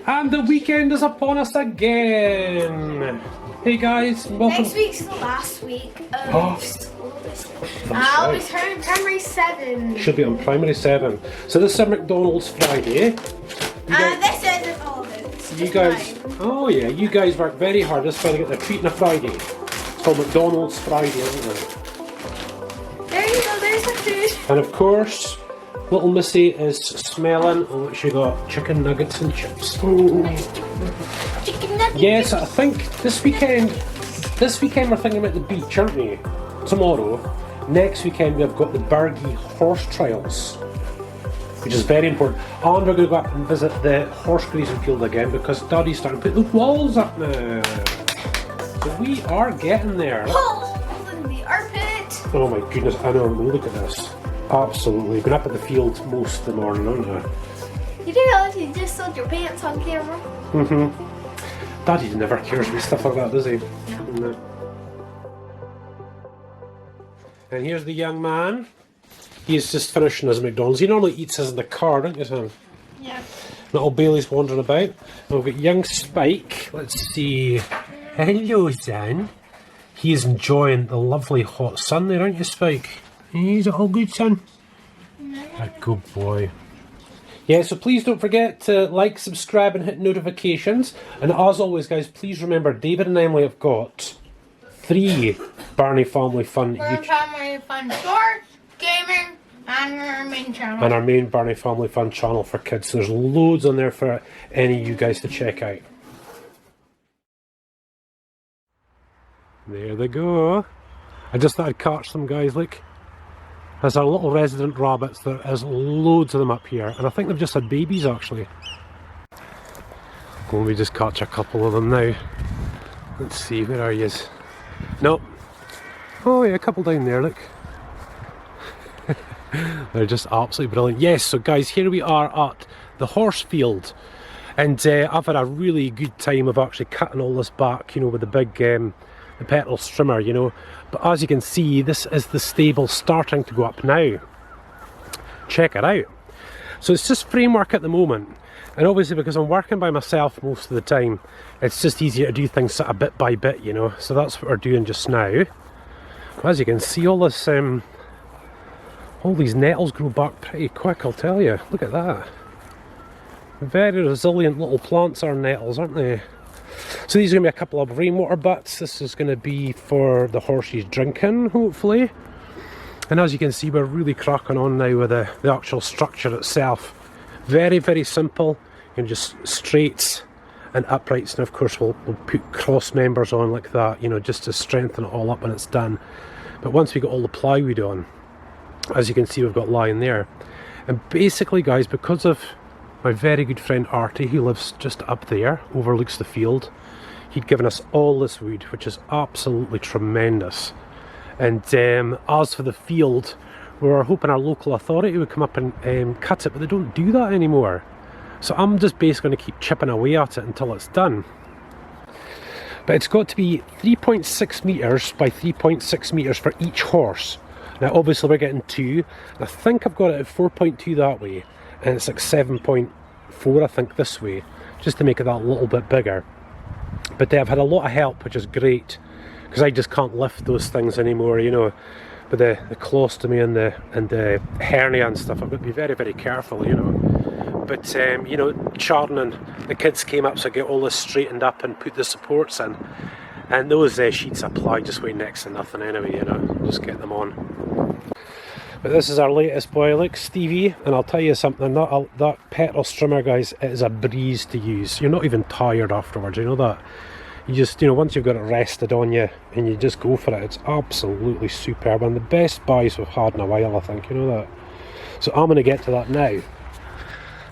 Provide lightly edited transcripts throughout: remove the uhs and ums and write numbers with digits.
And the weekend is upon us again. Hey guys, welcome. Next week's the last week of school. I'll be turning primary 7. Should be on primary 7. So this is a McDonald's Friday. This isn't all of it. It's You just guys, mine. oh yeah, you guys work very hard. This is why they get their treat on a Friday. It's called McDonald's Friday, isn't it? There you go, there's the food. And of course, little Missy is smelling. Oh, she got chicken nuggets and chips. Ooh. Chicken nuggets. Yes, I think this weekend we're thinking about the beach, aren't we? Tomorrow. Next weekend we've got the Birnie horse trials, which is very important. And we're going to go up and visit the horse grazing field again because Daddy's starting to put the walls up now. So we are getting there. Holes in the armpit. Oh my goodness, I know, look at this. Absolutely. Been up at the field most of the morning, aren't I? You didn't realize you just sold your pants on camera? Mm-hmm. Daddy never cares about stuff like that, does he? No. And here's the young man. He's just finishing his McDonald's. He normally eats his in the car, don't you, Sam? Yeah. Little Bailey's wandering about. And we've got young Spike. Let's see. Hello, son. He's enjoying the lovely hot sun there, aren't you, Spike? He's all good, son. A good boy. Yeah, so please don't forget to like, subscribe and hit notifications. And as always, guys, please remember David and Emily have got 3 Birnie Family Fun Birnie Family Fun Shorts, Gaming, and our main channel. and our main Birnie Family Fun channel for kids. So there's loads on there for any of you guys to check out. There they go. I just thought I'd catch them, guys. Look. There's our little resident rabbits. There is loads of them up here. And I think they've just had babies, actually. Let me just catch a couple of them now. Let's see, where are you? Nope. Oh yeah, a couple down there, look. They're just absolutely brilliant. Yes, so guys, here we are at the horse field. And I've had a really good time of actually cutting all this back, you know, with the big the petrol strimmer, you know. But as you can see, this is the stable starting to go up now. Check it out. So it's just framework at the moment. And obviously because I'm working by myself most of the time, it's just easier to do things sort of bit by bit, you know. So that's what we're doing just now. But as you can see, all this, all these nettles grow back pretty quick, I'll tell you. Look at that. Very resilient little plants are nettles, aren't they? So these are going to be a couple of rainwater butts. This is going to be for the horses drinking, hopefully. And as you can see, we're really cracking on now with the actual structure itself. Very, very simple. You know, just straights and uprights. And of course, we'll put cross members on like that, you know, just to strengthen it all up when it's done. But once we got all the plywood on, as you can see, we've got lying there. And basically, guys, because of my very good friend Artie, who lives just up there, overlooks the field, he'd given us all this wood, which is absolutely tremendous. And as for the field, we were hoping our local authority would come up and cut it, but they don't do that anymore. So I'm just basically going to keep chipping away at it until it's done. But it's got to be 3.6 metres by 3.6 metres for each horse. Now obviously we're getting 2, and I think I've got it at 4.2 that way, and it's like 7.4 I think this way, just to make it that little bit bigger. But I've had a lot of help, which is great, because I just can't lift those things anymore, you know. With the colostomy and the hernia and stuff, I've got to be very, very careful, you know. But you know, Chardon and the kids came up, so I get all this straightened up and put the supports in, and those sheets apply just way next to nothing anyway, you know. Just get them on. But this is our latest boy, look, Stevie, and I'll tell you something, that petrol strimmer, guys, it is a breeze to use. You're not even tired afterwards, you know that? You just, you know, once you've got it rested on you and you just go for it, it's absolutely superb. One of the best buys we've had in a while, I think, you know that? So I'm going to get to that now.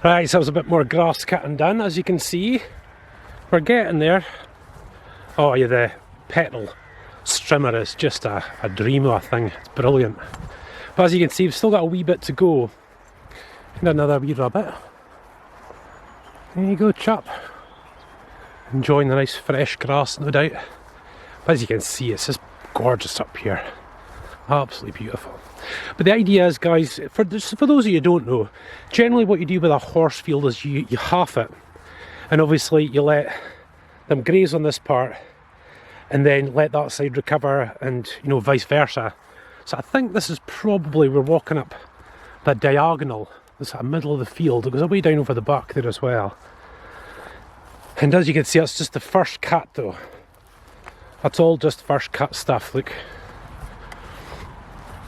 Right, so there's a bit more grass cutting done, as you can see. We're getting there. Oh yeah, the petrol strimmer is just a dream of a thing. It's brilliant. But as you can see, we've still got a wee bit to go. And another wee rabbit. There you go, chap. Enjoying the nice fresh grass, no doubt. But as you can see, it's just gorgeous up here. Absolutely beautiful. But the idea is, guys, for those of you who don't know, generally what you do with a horse field is you half it. And obviously you let them graze on this part and then let that side recover, and you know, vice versa. So I think this is probably, we're walking up that diagonal, this middle of the field. It goes away down over the back there as well. And as you can see, that's just the first cut though. That's all just first cut stuff, look.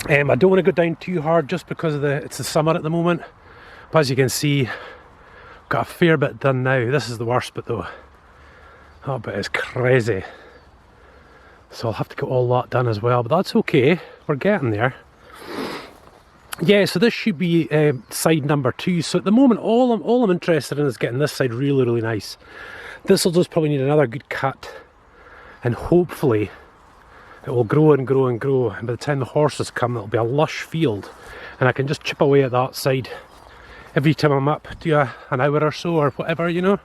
I don't want to go down too hard just because of it's the summer at the moment. But as you can see, got a fair bit done now. This is the worst bit though. That bit is crazy. So I'll have to get all that done as well, but that's okay. We're getting there. Yeah, so this should be side number 2. So at the moment, all I'm interested in is getting this side really, really nice. This will just probably need another good cut, and hopefully it will grow and grow and grow. And by the time the horses come, it'll be a lush field, and I can just chip away at that side every time I'm up, do an hour or so or whatever, you know,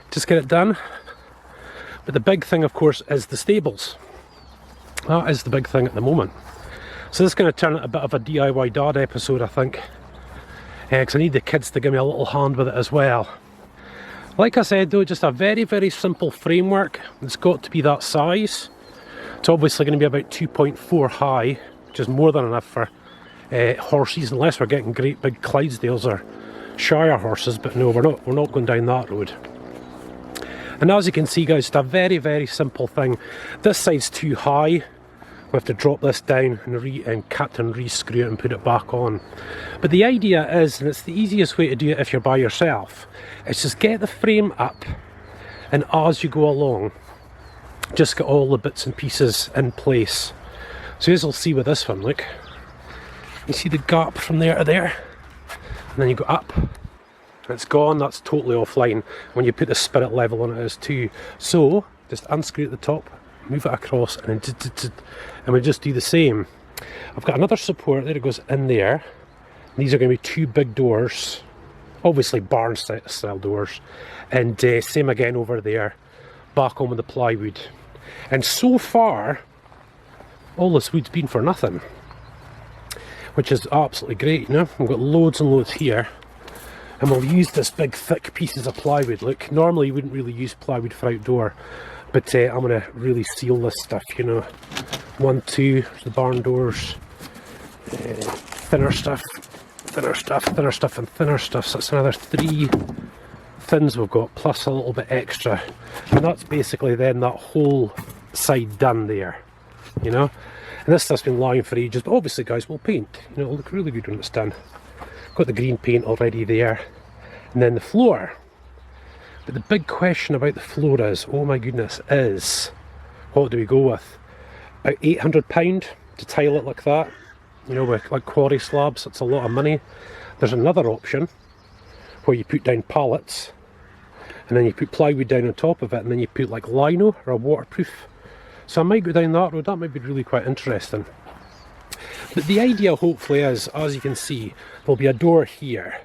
just get it done. But the big thing, of course, is the stables. That is the big thing at the moment. So this is going to turn into a bit of a DIY dad episode, I think. Because I need the kids to give me a little hand with it as well. Like I said though, just a very, very simple framework. It's got to be that size. It's obviously going to be about 2.4 high, which is more than enough for horses, unless we're getting great big Clydesdales or Shire horses. But no, we're not going down that road. And as you can see, guys, it's a very, very simple thing. This side's too high. We have to drop this down and cut and re-screw it and put it back on. But the idea is, and it's the easiest way to do it if you're by yourself, is just get the frame up, and as you go along, just get all the bits and pieces in place. So as you'll see with this one, look, you see the gap from there to there, and then you go up, and it's gone. That's totally offline. When you put the spirit level on it is too. So just unscrew at the top, move it across, and then and we just do the same. I've got another support there, it goes in there. These are going to be 2 big doors, obviously barn style doors, and same again over there, back on with the plywood. And so far all this wood's been for nothing, which is absolutely great. You know, we've got loads and loads here, and we'll use this big thick pieces of plywood. Look, normally you wouldn't really use plywood for outdoor, but I'm going to really seal this stuff, you know. 1, 2, the barn doors, thinner stuff, thinner stuff, thinner stuff, and thinner stuff. So that's another 3 thins we've got, plus a little bit extra. And that's basically then that whole side done there, you know. And this stuff's been lying for ages, but obviously, guys, we'll paint. You know, it'll look really good when it's done. Got the green paint already there. And then the floor. But the big question about the floor is, oh my goodness, is what do we go with? About £800 to tile it like that, you know, with like quarry slabs. It's a lot of money. There's another option where you put down pallets, and then you put plywood down on top of it, and then you put like lino or a waterproof. So I might go down that road. That might be really quite interesting. But the idea hopefully is, as you can see, there'll be a door here,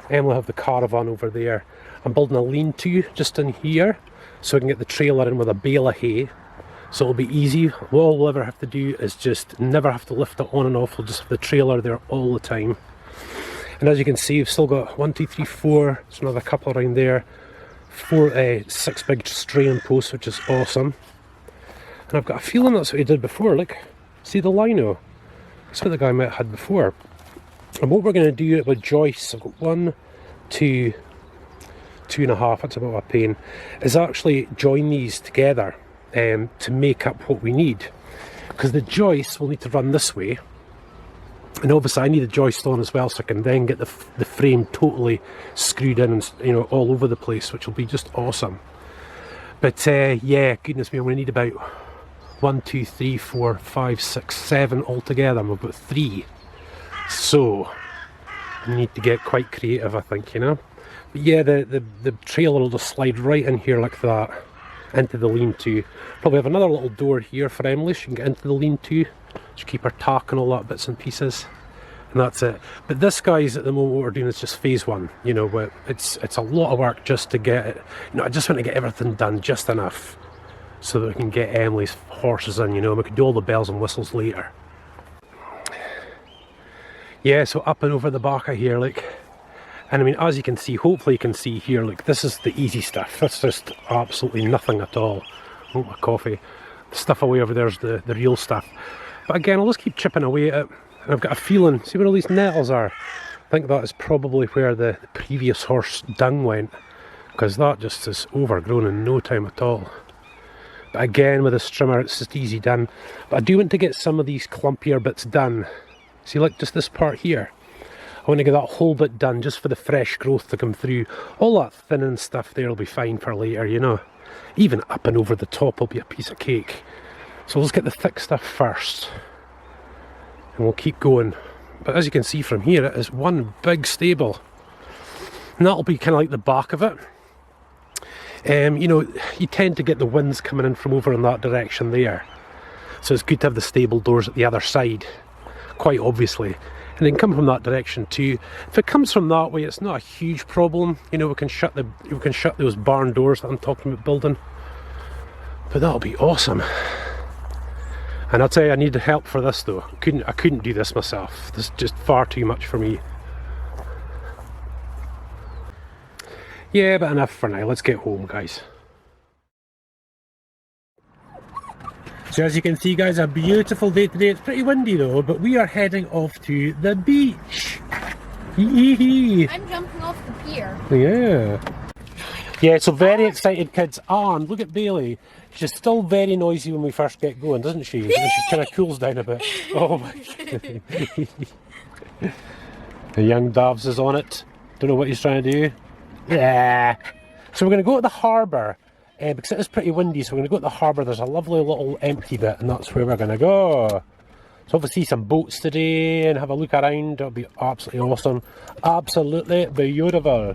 and we'll have the caravan over there. I'm building a lean-to just in here, so I can get the trailer in with a bale of hay. So it'll be easy. All we'll ever have to do is just never have to lift it on and off. We'll just have the trailer there all the time. And as you can see, we've still got 1, 2, 3, 4. There's another couple around there. 6 big straining posts, which is awesome. And I've got a feeling that's what he did before. Look, see the lino? That's what the guy might have had before. And what we're going to do with joists, I've got 1, 2, 2.5. That's about a pain. Is actually join these together. To make up what we need, because the joists will need to run this way, and obviously I need a joist on as well, so I can then get the frame totally screwed in and, you know, all over the place, which will be just awesome. But yeah, goodness me, I'm going to need about 1, 2, 3, 4, 5, 6, 7 altogether, and we've got 3, so I need to get quite creative, I think, you know. But yeah, the trailer will just slide right in here like that, into the lean-to. Probably have another little door here for Emily. She can get into the lean-to. Just keep her tack and all that bits and pieces, and that's it. But this, guys, at the moment what we're doing is just phase 1. You know, but it's a lot of work just to get it. You know, I just want to get everything done just enough so that we can get Emily's horses in. You know, and we can do all the bells and whistles later. Yeah, so up and over the back of here, like, And I mean, as you can see, hopefully you can see here, look, this is the easy stuff. That's just absolutely nothing at all. Oh, my coffee. The stuff away over there is the real stuff. But again, I'll just keep chipping away at it. And I've got a feeling, see where all these nettles are? I think that is probably where the previous horse dung went, because that just is overgrown in no time at all. But again, with a strimmer, it's just easy done. But I do want to get some of these clumpier bits done. See, like just this part here. I want to get that whole bit done just for the fresh growth to come through. All that thinning stuff there will be fine for later, you know. Even up and over the top will be a piece of cake. So let's get the thick stuff first. And we'll keep going. But as you can see from here, it is one big stable. And that'll be kind of like the back of it. You know, you tend to get the winds coming in from over in that direction there. So it's good to have the stable doors at the other side, quite obviously. And then come from that direction too. If it comes from that way, it's not a huge problem. You know, we can shut those barn doors that I'm talking about building. But that'll be awesome. And I'll tell you, I need help for this though. I couldn't do this myself. This is just far too much for me. Yeah, but enough for now. Let's get home, guys. So as you can see, guys, a beautiful day today. It's pretty windy though, but we are heading off to the beach. I'm jumping off the pier. Yeah. Yeah, so very excited kids. And look at Bailey. She's still very noisy when we first get going, doesn't she? And she kind of cools down a bit. Oh my God. The young Davs is on it. Don't know what he's trying to do. Yeah. So we're going to go to the harbour. Because it is pretty windy, so we're going to go to the harbour. There's a lovely little empty bit, and that's where we're going to go. So hopefully see some boats today and have a look around. That'll be absolutely awesome. Absolutely beautiful.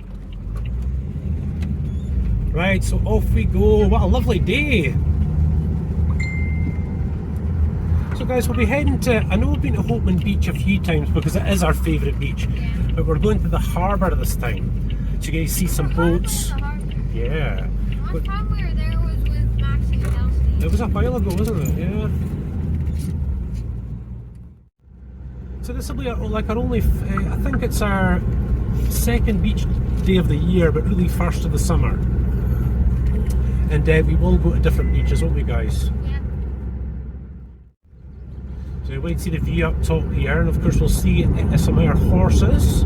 Right, so off we go. What a lovely day. So guys, we'll be heading to, I know we've been to Holtman Beach a few times because it is our favourite beach, but we're going to the harbour this time. So you guys see some boats. Yeah. Last time we were there was with Max and Kelsey. It was a while ago, wasn't it? Yeah. So this will be like our only, I think it's our second beach day of the year, but really first of the summer. And we will go to different beaches, won't we, guys? Yeah. So we wait to see the view up top here, and of course we'll see some of our horses.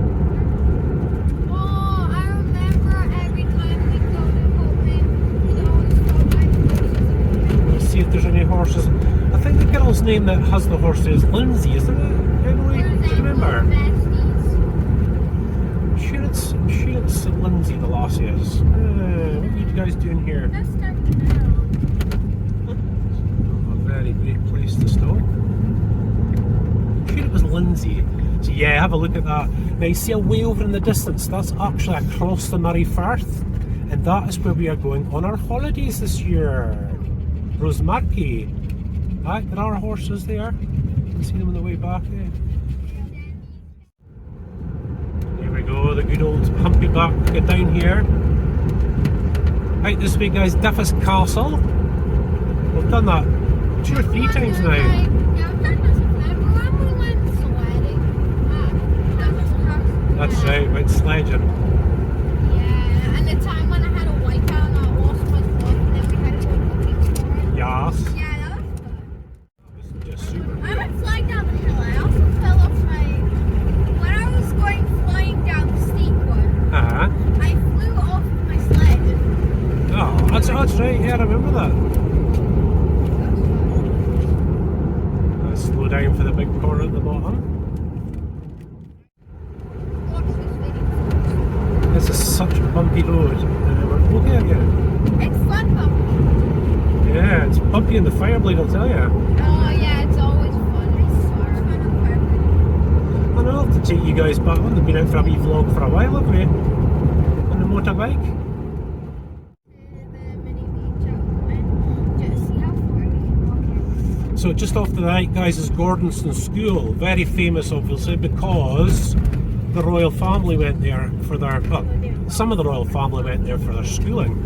Oh, I remember every time we go to Holtman, we always go by horses. Let's see if there's any horses. I think the girl's name that has the horse is Lindsay, isn't it? Emily, do you remember? I'm sure it's Lindsay the lassie is. What are you guys doing here? Let's start now. A very great place to stop. I'm sure it was Lindsay. So yeah, have a look at that. Now you see away over in the distance, that's actually across the Murray Firth. And that is where we are going on our holidays this year. Rosemarkie. Right, there are horses there. You can see them on the way back there. Here we go, the good old humpy back down here. Right this way, guys, Diffus Castle. We've done that 2 or 3 times now. Yeah, I've done this before. When we went sledding, That's right, went sledging. yeah, and the time when I had a wipeout and I lost my foot, and then we had to go looking for it. Yes. Yeah, that was fun. Just super I cool. went flying down the hill. I also fell off when I was going flying down the steep one. I flew off my sled. Oh, that's right, yeah, I remember that. Let's slow down for the big corner at the bottom. Watch this video. This is such a bumpy road. We're okay again. It's fun bumpy. Yeah, it's bumpy in the Fireblade, I'll tell you. Oh yeah, it's always fun. I swear, I'm on purpose. And I'll have to take you guys back. We've been out for a wee vlog for a while, haven't we? On the motorbike. So just off to the right, guys, is Gordonston School. Very famous, obviously, because the royal family went there for their, well, some of the royal family went there for their schooling.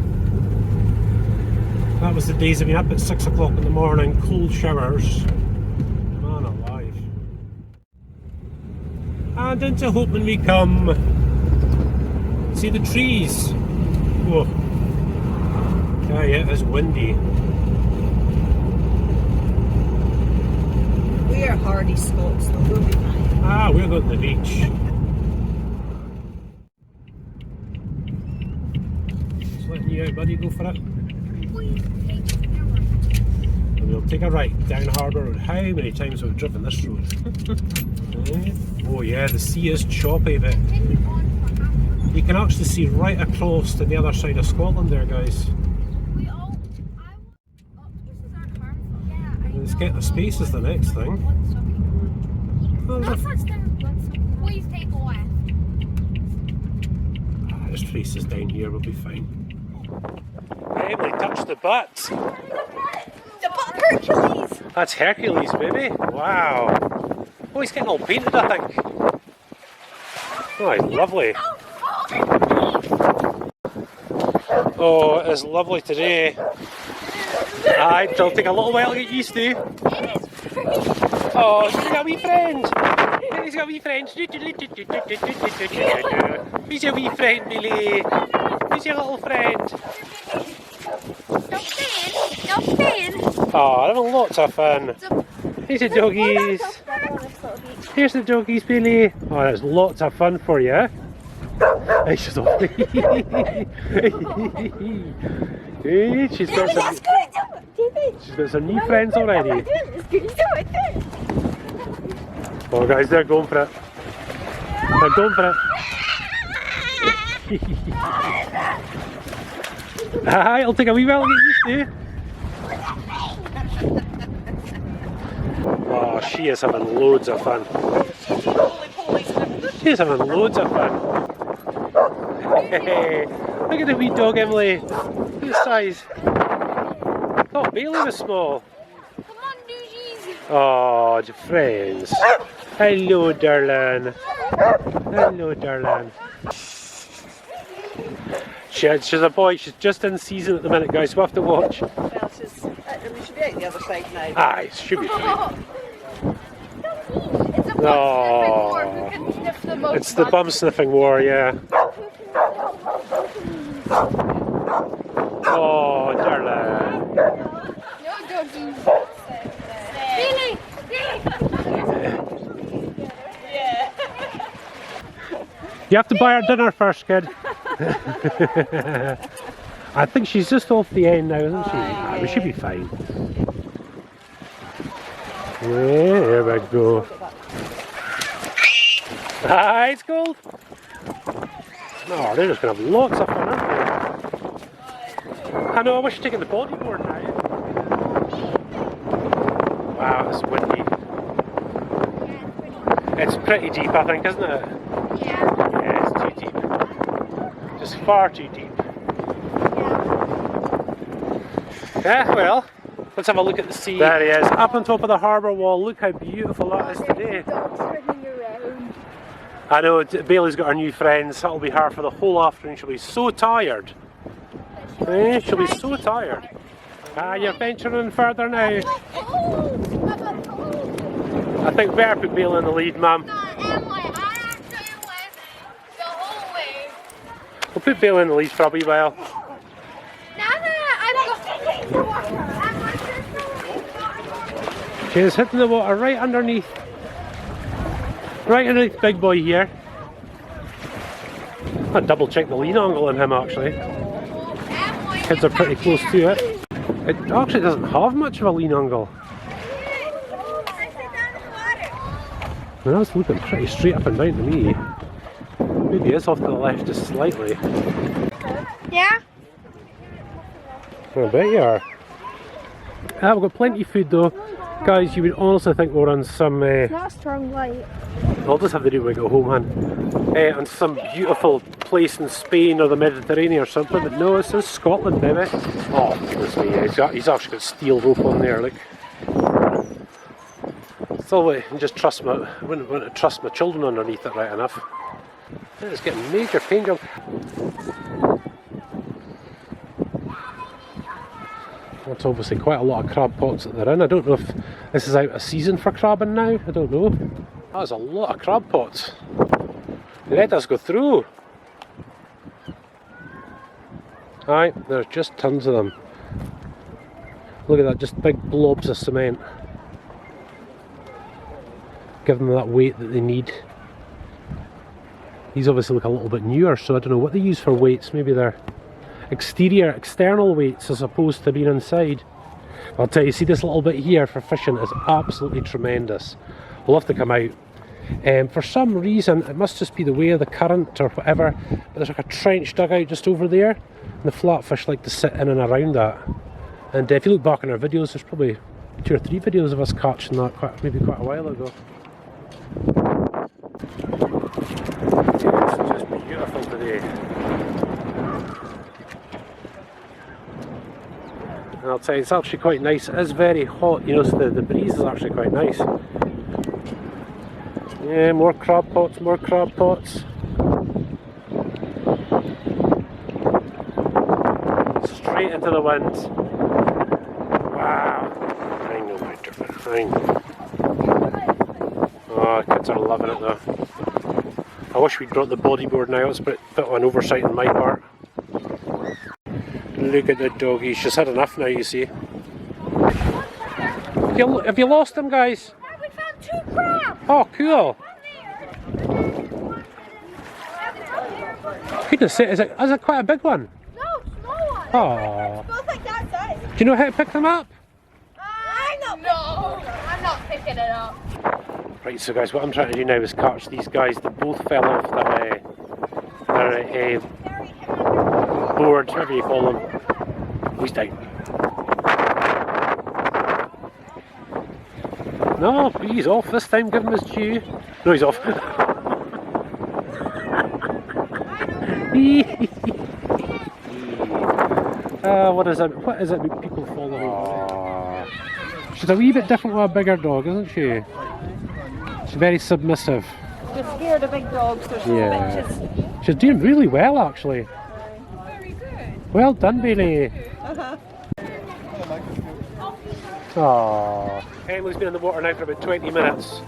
That was the days of being up at 6 o'clock in the morning, cold showers. Man alive. And into Holtman we come. See the trees? Whoa. Ah, yeah, it's windy. We are hardy Scots, so we'll be fine. Ah, we're going to the beach. Just letting you out, buddy, go for it. And we'll take a right down Harbour Road. How many times have we driven this road? Oh yeah, the sea is choppy, but you can actually see right across to the other side of Scotland there, guys. Let's get the space is the next thing. Oh, Please take a left. this trace is down here, we'll be fine. Emily, touch the butt. The butt Hercules! That's Hercules, baby. Wow. Oh, he's getting all painted, I think. Oh, he's lovely. Oh, it is lovely today. It'll take a little while to get used to. Oh, he's got a wee friend. He's got a wee friend. Who's your wee friend, Billy? Who's your little friend? Stop saying. Oh, I'm having lots of fun. Here's the doggies. Here's the doggies, Billy. Oh, that's lots of fun for you. Hey, she's off. Hey, she's got some new friends already. Oh, guys, they're going for it. They're going for it. Ah, it'll take a wee while to get used to. Oh, she is having loads of fun. She's having loads of fun. Hey, look at the wee dog, Emily. Look at the size. I thought Bailey was small. Come on, Doogies. Oh, the friends. Hello, darling. Hello, darling. She's a boy. She's just in season at the minute, guys. We'll have to watch. Well, we should be out the other side now. Aye, it should be fine. It's a bum sniffing war. Who can sniff the most? It's the bum sniffing war, yeah. Oh, darling. No, doggies. Billy! Yeah. You have to buy her dinner first, kid. I think she's just off the end now, isn't she? Ah, we should be fine. There we go. Ah, it's cold. Oh, they're just going to have lots of fun, aren't they? I know, I wish you'd taken the bodyboard now. Wow, it's windy. It's pretty deep, I think, isn't it? Yeah. Yeah, it's too deep. Just far too deep. Yeah, well, let's have a look at the sea. There he is, up on top of the harbour wall. Look how beautiful that is today. I know, Bailey's got her new friends. That'll be her for the whole afternoon. She'll be so tired. She'll be so tired. Ah, you're venturing further now. I think we better put Bailey in the lead, Mum. We'll put Bailey in the lead for a wee while. She's hitting the water right underneath. Right underneath Big Boy here. I'll double check the lean angle on him actually. Kids are pretty close to it. It actually doesn't have much of a lean angle. Well, that's looking pretty straight up and down to me. Maybe it's off to the left just slightly. Yeah? I bet you are. Ah, we've got plenty of food though. Guys, you would honestly think we're on some... Not a strong light. I'll just have to do when we go home, man. On some beautiful place in Spain or the Mediterranean or something, but no, it's in Scotland, baby. Oh, goodness me, he's actually got steel rope on there, look. Still, I just trust I wouldn't want to trust my children underneath it right enough. It's getting major pain job. That's obviously quite a lot of crab pots that they're in. I don't know if this is out of season for crabbing now. I don't know. That's a lot of crab pots. They let us go through. Aye, there's just tons of them. Look at that, just big blobs of cement. Give them that weight that they need. These obviously look a little bit newer, so I don't know what they use for weights. Maybe they're external weights as opposed to being inside. I'll tell you, see this little bit here for fishing is absolutely tremendous. We'll have to come out. For some reason, it must just be the way of the current or whatever, but there's like a trench dug out just over there, and the flatfish like to sit in and around that. And if you look back in our videos, there's probably 2 or 3 videos of us catching that maybe quite a while ago. It's just beautiful today. And I'll tell you, it's actually quite nice. It is very hot, you know, so the breeze is actually quite nice. Yeah, more crab pots, more crab pots. Straight into the wind. Wow. I know my different thing. Oh, kids are loving it though. I wish we'd brought the bodyboard now. It's a bit of an oversight on my part. Look at the doggy. She's had enough now, you see. Have you lost them, guys? Yeah, we found 2 crabs. Oh, cool. Goodness, is it quite a big one? No, small one. Oh. Both like that size. Do you know how to pick them up? I know. No, I'm not picking it up. Right, so guys, what I'm trying to do now is catch these guys that both fell off their board, whatever you call them. He's down. No, he's off this time, give him his due. No, he's off. What is it? What is it with people following? She's a wee bit different with a bigger dog, isn't she? She's very submissive. They're scared of big dogs, they're so bitches. She's doing really well, actually. Very good. Well done, Birnie. Aww. Emily's been in the water now for about 20 minutes.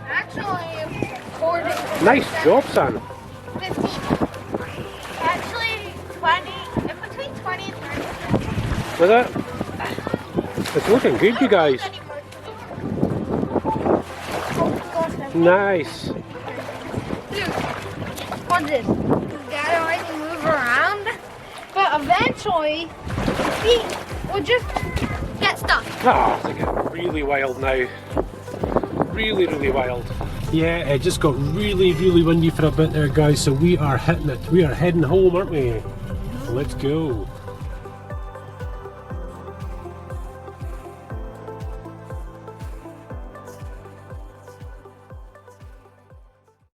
Actually, 40. Nice job, son. 15. Actually, 20. Between 20 and 30. Was it? It's looking good, you guys. Nice. Look, what's this? This guy already move around, but eventually, he will just get stuck. Ah, it's like really wild now. Really, really wild. Yeah, it just got really, really windy for a bit there, guys. So we are hitting it. We are heading home, aren't we? Let's go.